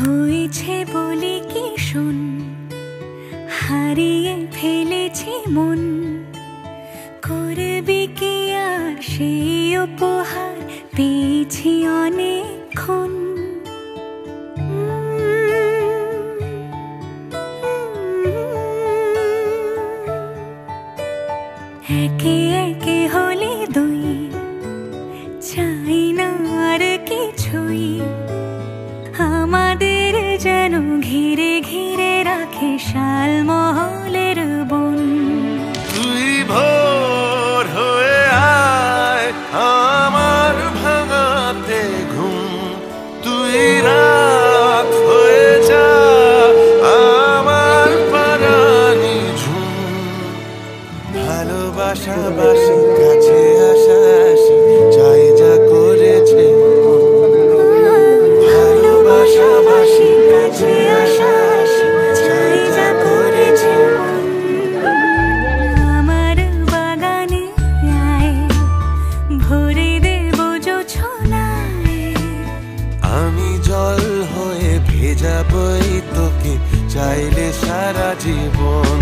হয়েছে বলে কি শোন, হারিয়ে ফেলেছি মন। করবি কি আর সেই উপহার পেয়েছি অনেকক্ষণ। একে একে হলে দুই, চাই না আর কিছুই। আমাদের যেন ঘিরে ঘিরে রাখে শালমহলের বন। তুই ভোর হয়ে আয় আমার ভাঙাতে ঘুম, তুই রাত হয়ে যা আমার পরানি ঝুম। ভালোবাসা বাসি কাছে আসা আসি চাই যা করেছে। ভালোবাসা বাসি কাছে আসা আসি চাই যা করেছে। আমার বাগানে আয়, ভরে দেব জোছনায়। আমি জল হয়ে ভেজাবই তোকে চাইলে সারা জীবন।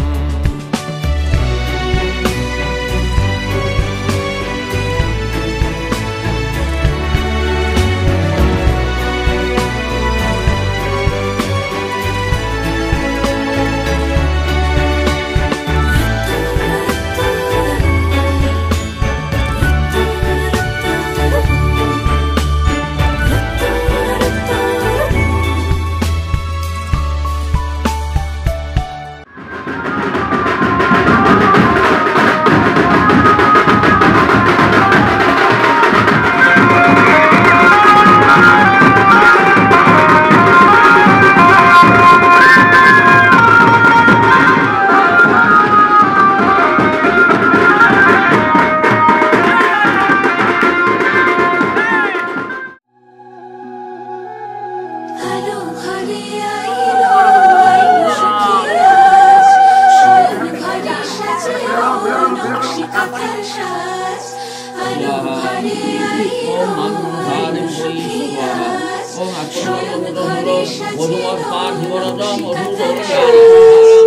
ওম